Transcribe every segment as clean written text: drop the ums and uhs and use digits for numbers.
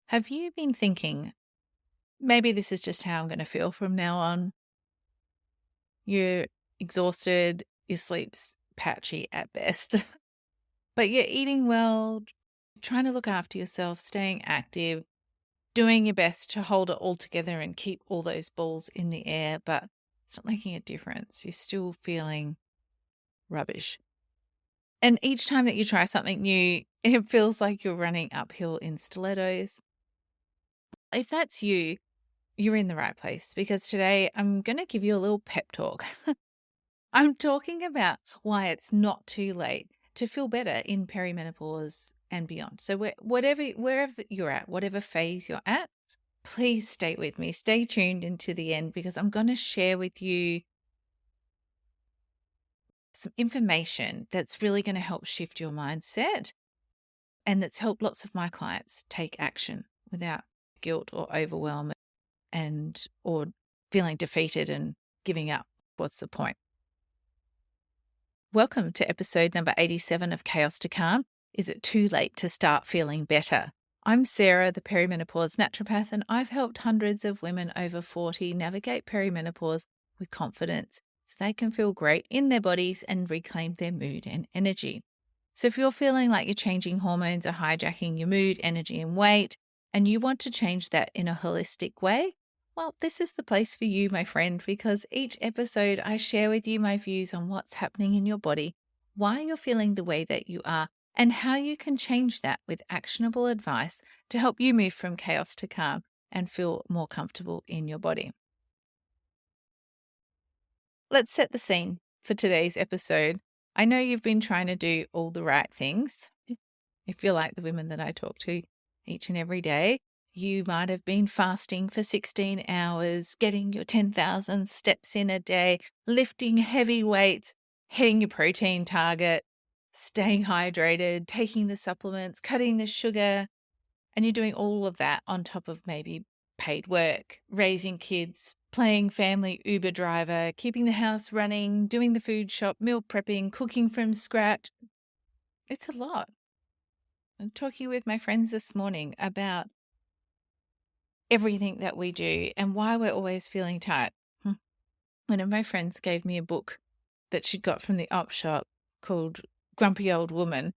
Have you been thinking, maybe this is just how I'm going to feel from now on? You're exhausted, your sleep's patchy at best, but you're eating well, trying to look after yourself, staying active, doing your best to hold it all together and keep all those balls in the air, but it's not making a difference. You're still feeling rubbish. And each time that you try something new, it feels like you're running uphill in stilettos. If that's you, you're in the right place because today I'm going to give you a little pep talk. I'm talking about why it's not too late to feel better in perimenopause and beyond. So wherever you're at, whatever phase you're at, please stay with me. Stay tuned into the end because I'm going to share with you some information that's really going to help shift your mindset and that's helped lots of my clients take action without guilt or overwhelm and or feeling defeated and giving up. What's the point? Welcome to episode number 87 of Chaos to Calm. Is it too late to start feeling better? I'm Sarah, the perimenopause naturopath, and I've helped hundreds of women over 40 navigate perimenopause with confidence so they can feel great in their bodies and reclaim their mood and energy. So if you're feeling like your changing hormones are hijacking your mood, energy, and weight, and you want to change that in a holistic way, well, this is the place for you, my friend, because each episode I share with you my views on what's happening in your body, why you're feeling the way that you are, and how you can change that with actionable advice to help you move from chaos to calm and feel more comfortable in your body. Let's set the scene for today's episode. I know you've been trying to do all the right things. If you're like the women that I talk to each and every day, you might have been fasting for 16 hours, getting your 10,000 steps in a day, lifting heavy weights, hitting your protein target, staying hydrated, taking the supplements, cutting the sugar, and you're doing all of that on top of maybe paid work, raising kids, playing family Uber driver, keeping the house running, doing the food shop, meal prepping, cooking from scratch. It's a lot. I'm talking with my friends this morning about everything that we do and why we're always feeling tight. One of my friends gave me a book that she'd got from the op shop called Grumpy Old Woman.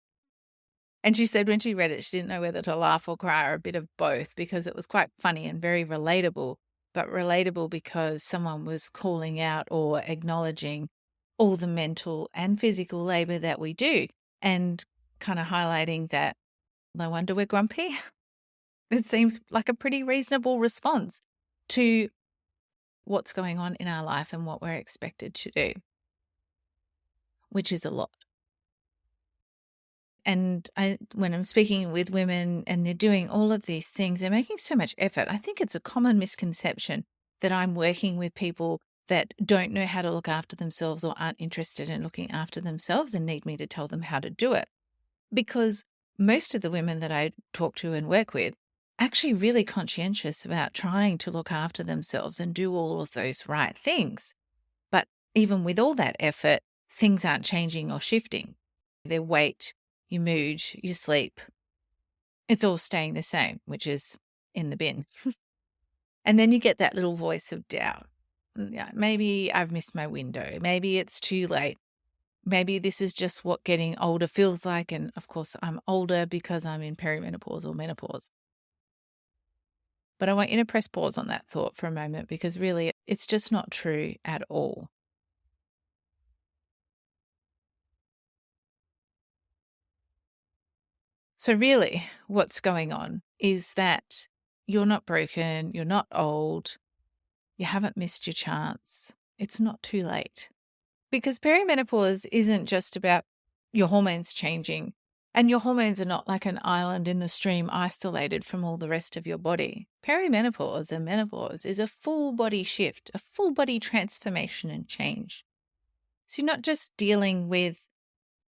And she said when she read it, she didn't know whether to laugh or cry or a bit of both because it was quite funny and very relatable, but relatable because someone was calling out or acknowledging all the mental and physical labor that we do and kind of highlighting that no wonder we're grumpy. It seems like a pretty reasonable response to what's going on in our life and what we're expected to do, which is a lot. And when I'm speaking with women and they're doing all of these things, they're making so much effort. I think it's a common misconception that I'm working with people that don't know how to look after themselves or aren't interested in looking after themselves and need me to tell them how to do it. Because most of the women that I talk to and work with actually really conscientious about trying to look after themselves and do all of those right things. But even with all that effort, things aren't changing or shifting. Their weight, your mood, your sleep, it's all staying the same, which is in the bin. And then you get that little voice of doubt. Yeah, maybe I've missed my window. Maybe it's too late. Maybe this is just what getting older feels like. And of course, I'm older because I'm in perimenopause or menopause. But I want you to press pause on that thought for a moment because really it's just not true at all. So, really, what's going on is that you're not broken, you're not old, you haven't missed your chance. It's not too late. Because perimenopause isn't just about your hormones changing, and your hormones are not like an island in the stream isolated from all the rest of your body. Perimenopause and menopause is a full body shift, a full body transformation and change. So, you're not just dealing with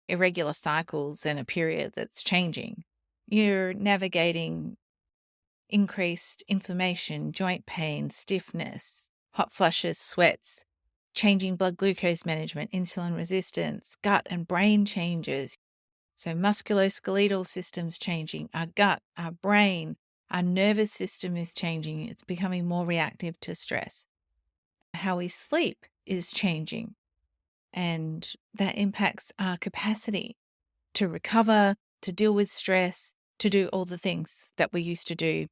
irregular cycles and a period that's changing. You're navigating increased inflammation, joint pain, stiffness, hot flushes, sweats, changing blood glucose management, insulin resistance, gut and brain changes. So musculoskeletal systems changing, our gut, our brain, Our nervous system is changing. It's becoming more reactive to stress. How we sleep is changing, and that impacts our capacity to recover, to deal with stress, to do all the things that we used to do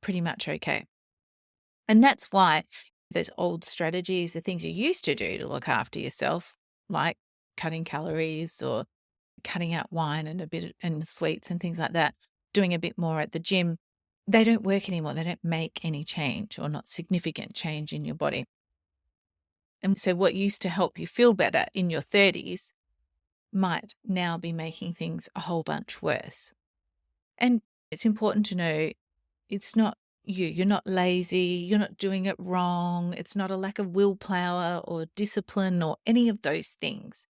pretty much okay. And that's why those old strategies, the things you used to do to look after yourself, like cutting calories or cutting out wine and a bit and sweets and things like that, doing a bit more at the gym, they don't work anymore. They don't make any change or not significant change in your body. And so what used to help you feel better in your 30s might now be making things a whole bunch worse. And it's important to know it's not you. You're not lazy. You're not doing it wrong. It's not a lack of willpower or discipline or any of those things.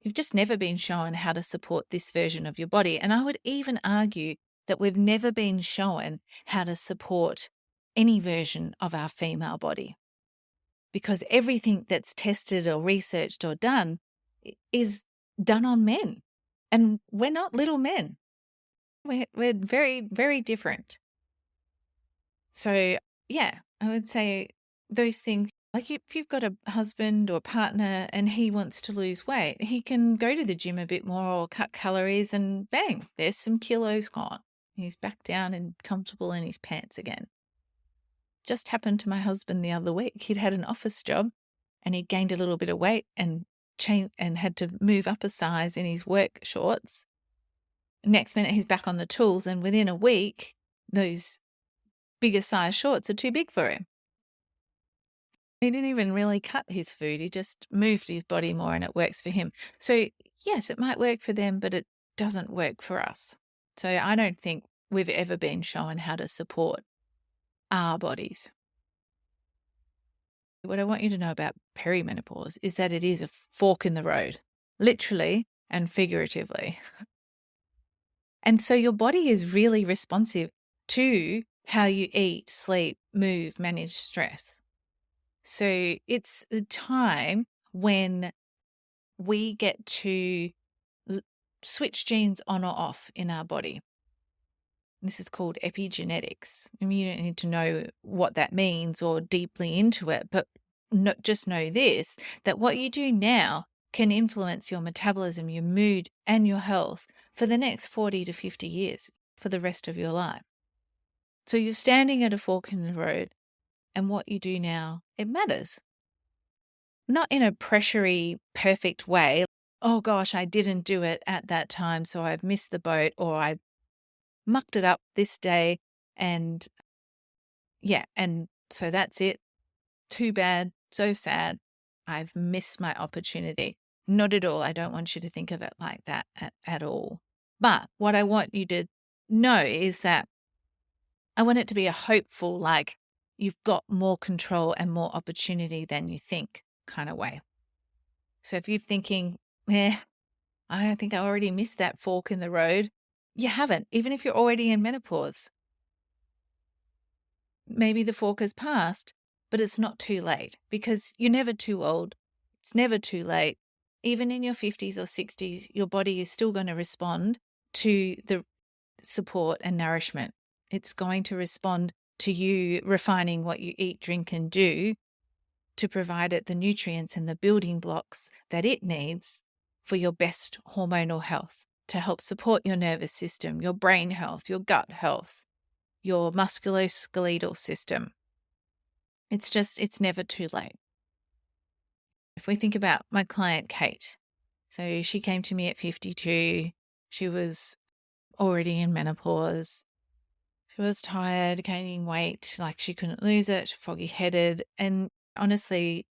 You've just never been shown how to support this version of your body. And I would even argue that we've never been shown how to support any version of our female body, because everything that's tested or researched or done is done on men. And we're not little men. We're very, very different. So, yeah, I would say those things, like if you've got a husband or partner and he wants to lose weight, he can go to the gym a bit more or cut calories and bang, there's some kilos gone. He's back down and comfortable in his pants again. Just happened to my husband the other week. He'd had an office job and he gained a little bit of weight and had to move up a size in his work shorts. Next minute, he's back on the tools, and within a week, those bigger size shorts are too big for him. He didn't even really cut his food. He just moved his body more and it works for him. So yes, it might work for them, but it doesn't work for us. So I don't think we've ever been shown how to support our bodies. What I want you to know about perimenopause is that it is a fork in the road, literally and figuratively. And so your body is really responsive to how you eat, sleep, move, manage stress. So it's a time when we get to switch genes on or off in our body. This is called epigenetics. I mean, you don't need to know what that means or deeply into it, but just know this, that what you do now can influence your metabolism, your mood, and your health for the next 40 to 50 years, for the rest of your life. So you're standing at a fork in the road, and what you do now, it matters. Not in a pressury, perfect way. Oh gosh, I didn't do it at that time, so I've missed the boat, or I mucked it up this day, and yeah, and so that's it. Too bad, so sad. I've missed my opportunity. Not at all. I don't want you to think of it like that at all. But what I want you to know is that I want it to be a hopeful, like you've got more control and more opportunity than you think kind of way. So if you're thinking, I think I already missed that fork in the road, you haven't, even if you're already in menopause. Maybe the fork has passed, but it's not too late, because you're never too old. It's never too late. Even in your 50s or 60s, your body is still going to respond to the support and nourishment. It's going to respond to you refining what you eat, drink, and do to provide it the nutrients and the building blocks that it needs for your best hormonal health, to help support your nervous system, your brain health, your gut health, your musculoskeletal system. It's never too late. If we think about my client, Kate, so she came to me at 52. She was already in menopause. She was tired, gaining weight, like she couldn't lose it, foggy headed. And honestly,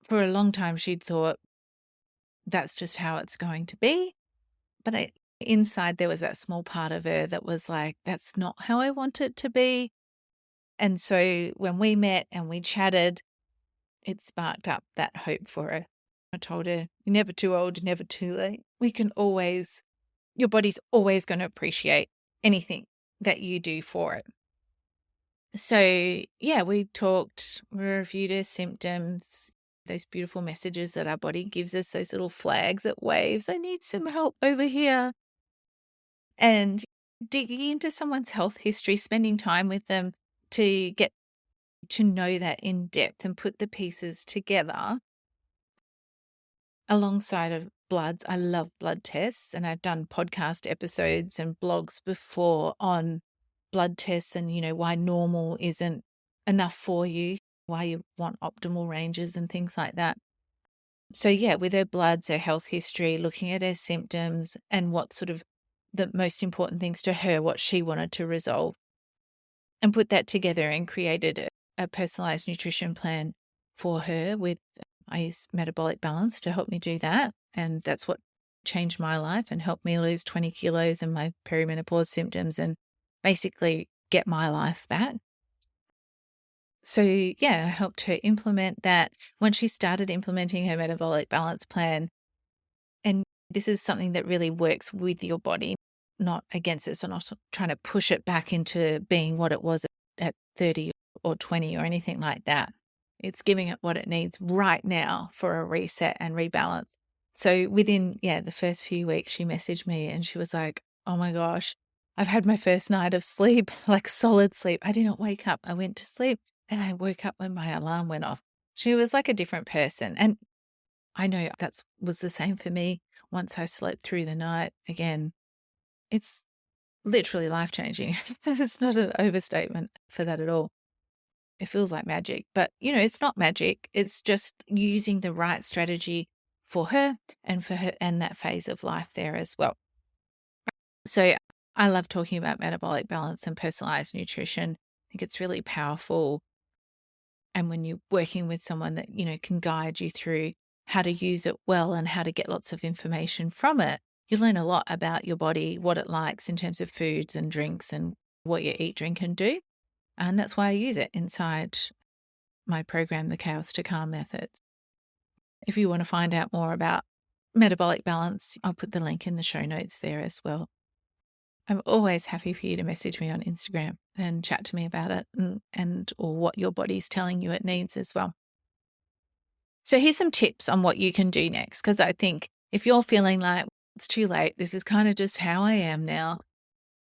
for a long time, she'd thought that's just how it's going to be. But inside, there was that small part of her that was like, that's not how I want it to be. And so when we met and we chatted, it sparked up that hope for her. I told her, you're never too old, you're never too late. Your body's always going to appreciate anything that you do for it. So yeah, we talked, we reviewed her symptoms, those beautiful messages that our body gives us, those little flags it waves. I need some help over here. And digging into someone's health history, spending time with them to get to know that in depth and put the pieces together alongside of bloods. I love blood tests, and I've done podcast episodes and blogs before on blood tests and, why normal isn't enough for you, why you want optimal ranges and things like that. So yeah, with her bloods, her health history, looking at her symptoms and what sort of the most important things to her, what she wanted to resolve, and put that together and created a personalized nutrition plan for her with I use metabolic balance to help me do that. And that's what changed my life and helped me lose 20 kilos and my perimenopause symptoms and basically get my life back. So yeah, I helped her implement that. Once she started implementing her metabolic balance plan, and this is something that really works with your body, not against it. So not trying to push it back into being what it was at 30 or 20 or anything like that. It's giving it what it needs right now for a reset and rebalance. So within, the first few weeks, she messaged me and she was like, oh my gosh, I've had my first night of sleep, like solid sleep. I didn't wake up. I went to sleep and I woke up when my alarm went off. She was like a different person. And I know that was the same for me once I slept through the night. Again, it's literally life-changing. It's not an overstatement for that at all. It feels like magic, but it's not magic. It's just using the right strategy for her and for her and that phase of life there as well. So I love talking about metabolic balance and personalized nutrition. I think it's really powerful. And when you're working with someone that, can guide you through how to use it well and how to get lots of information from it, you learn a lot about your body, what it likes in terms of foods and drinks and what you eat, drink, and do. And that's why I use it inside my program, The Chaos to Calm Method. If you want to find out more about metabolic balance, I'll put the link in the show notes there as well. I'm always happy for you to message me on Instagram and chat to me about it and or what your body's telling you it needs as well. So here's some tips on what you can do next, because I think if you're feeling like it's too late, this is kind of just how I am now,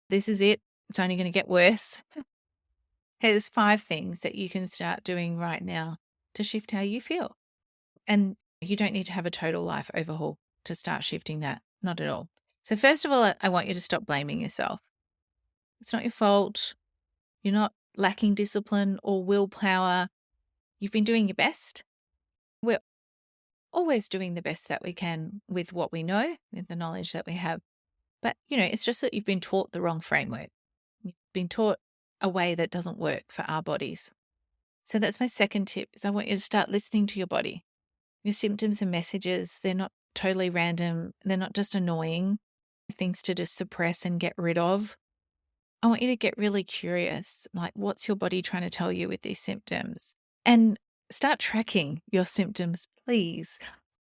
this is it, it's only going to get worse. Here's 5 things that you can start doing right now to shift how you feel. And you don't need to have a total life overhaul to start shifting that, not at all. So first of all, I want you to stop blaming yourself. It's not your fault. You're not lacking discipline or willpower. You've been doing your best. We're always doing the best that we can with what we know, with the knowledge that we have. But, it's just that you've been taught the wrong framework. You've been taught a way that doesn't work for our bodies. So that's my second tip, is I want you to start listening to your body. Your symptoms and messages, they're not totally random. They're not just annoying things to just suppress and get rid of. I want you to get really curious, like what's your body trying to tell you with these symptoms? And start tracking your symptoms, please.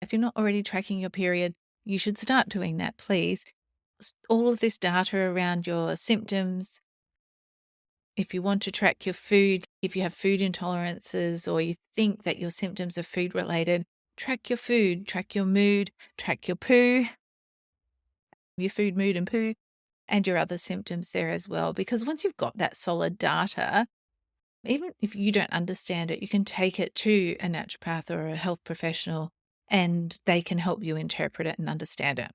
If you're not already tracking your period, you should start doing that, please. All of this data around your symptoms. If you want to track your food, if you have food intolerances or you think that your symptoms are food related, track your food, track your mood, track your poo, your food, mood, and poo, and your other symptoms there as well. Because once you've got that solid data, even if you don't understand it, you can take it to a naturopath or a health professional and they can help you interpret it and understand it.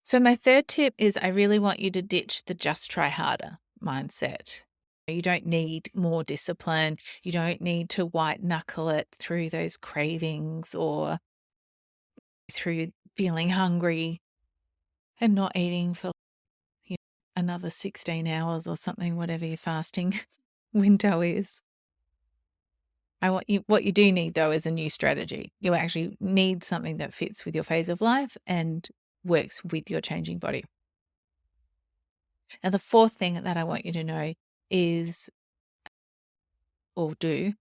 So my third tip is I really want you to ditch the just try harder mindset. You don't need more discipline. You don't need to white knuckle it through those cravings or through feeling hungry and not eating for another 16 hours or something, whatever your fasting window is. What you do need though is a new strategy. You actually need something that fits with your phase of life and works with your changing body. Now, the fourth thing that I want you to know is, or do,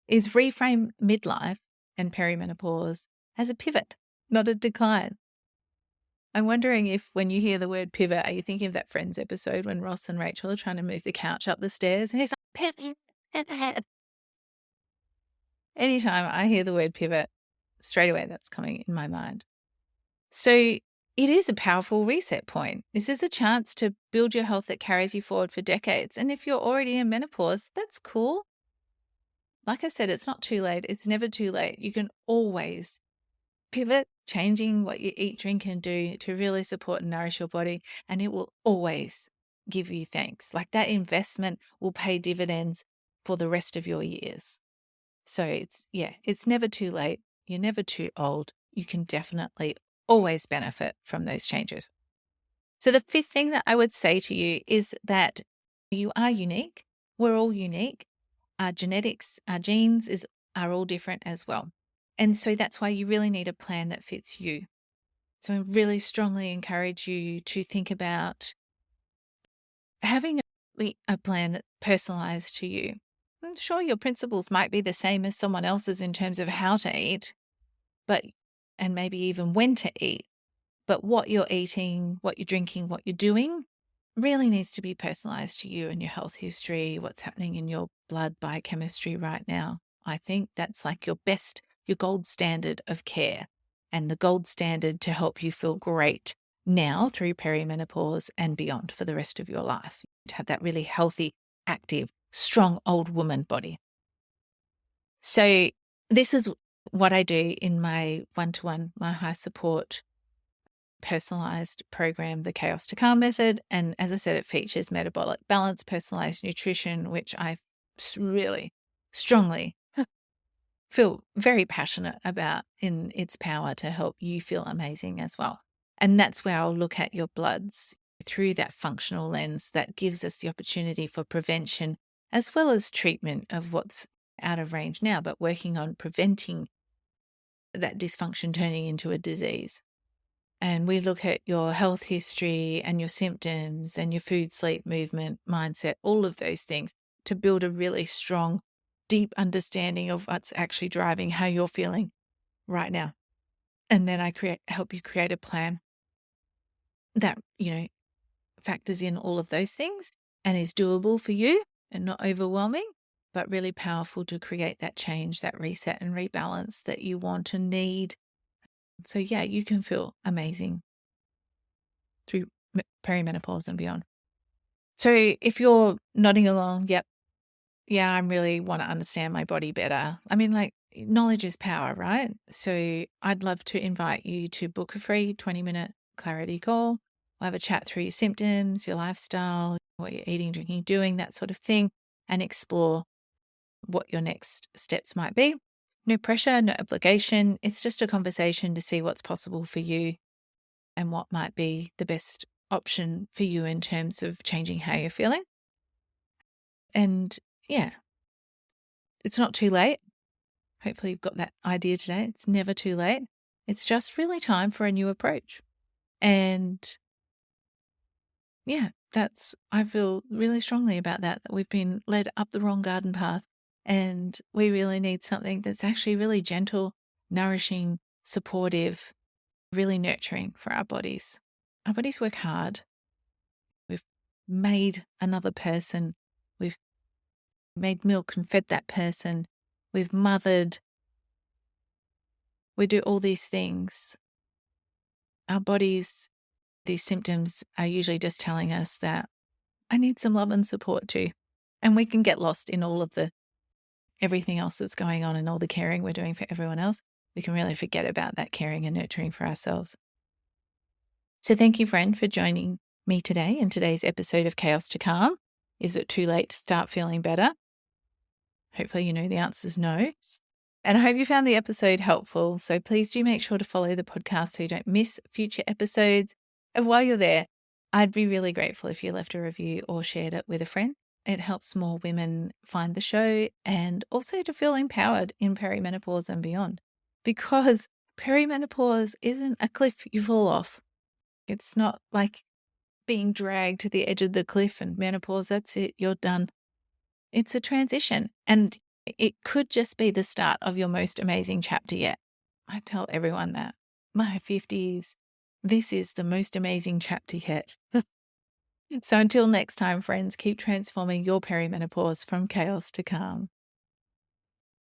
is reframe midlife and perimenopause as a pivot, not a decline. I'm wondering if when you hear the word pivot, are you thinking of that Friends episode when Ross and Rachel are trying to move the couch up the stairs and he's like, pivot. Anytime I hear the word pivot, straight away that's coming in my mind. So it is a powerful reset point. This is a chance to build your health that carries you forward for decades. And if you're already in menopause, that's cool. Like I said, it's not too late. It's never too late. You can always pivot, changing what you eat, drink, and do to really support and nourish your body. And it will always give you thanks. Like that investment will pay dividends for the rest of your years. So it's never too late. You're never too old. You can definitely always benefit from those changes. So the fifth thing that I would say to you is that you are unique. We're all unique. Our genetics, our are all different as well. And so that's why you really need a plan that fits you. So I really strongly encourage you to think about having a plan that's personalized to you. And sure, your principles might be the same as someone else's in terms of how to eat, and maybe even when to eat. But what you're eating, what you're drinking, what you're doing really needs to be personalized to you and your health history, what's happening in your blood biochemistry right now. I think that's like your gold standard of care and the gold standard to help you feel great now through perimenopause and beyond for the rest of your life. To have that really healthy, active, strong old woman body. So this is what I do in my one-to-one, my high support personalized program, the Chaos to Calm method. And as I said, it features metabolic balance, personalized nutrition, which I really strongly feel very passionate about in its power to help you feel amazing as well. And that's where I'll look at your bloods through that functional lens that gives us the opportunity for prevention as well as treatment of what's out of range now, but working on preventing that dysfunction turning into a disease. And we look at your health history and your symptoms and your food, sleep, movement, mindset, all of those things to build a really strong, deep understanding of what's actually driving how you're feeling right now. And then I help you create a plan that, factors in all of those things and is doable for you and not overwhelming, but really powerful to create that change, that reset and rebalance that you want and need. So yeah, you can feel amazing through perimenopause and beyond. So if you're nodding along, yep, yeah, I really want to understand my body better. I mean, like, knowledge is power, right? So I'd love to invite you to book a free 20-minute clarity call. We'll have a chat through your symptoms, your lifestyle, what you're eating, drinking, doing, that sort of thing, and explore what your next steps might be. No pressure, no obligation. It's just a conversation to see what's possible for you and what might be the best option for you in terms of changing how you're feeling. And yeah, it's not too late. Hopefully you've got that idea today. It's never too late. It's just really time for a new approach. And yeah, I feel really strongly about that we've been led up the wrong garden path and we really need something that's actually really gentle, nourishing, supportive, really nurturing for our bodies. Our bodies work hard. We've made another person. We've made milk and fed that person. We've mothered. We do all these things. Our bodies, these symptoms are usually just telling us that I need some love and support too. And we can get lost in all of everything else that's going on and all the caring we're doing for everyone else. We can really forget about that caring and nurturing for ourselves. So thank you, friend, for joining me today in today's episode of Chaos to Calm. Is it too late to start feeling better? Hopefully you know the answer is no. And I hope you found the episode helpful. So please do make sure to follow the podcast so you don't miss future episodes. And while you're there, I'd be really grateful if you left a review or shared it with a friend. It helps more women find the show and also to feel empowered in perimenopause and beyond. Because perimenopause isn't a cliff you fall off. It's not like being dragged to the edge of the cliff and menopause, that's it, you're done. It's a transition and it could just be the start of your most amazing chapter yet. I tell everyone that. My 50s, this is the most amazing chapter yet. So until next time, friends, keep transforming your perimenopause from chaos to calm.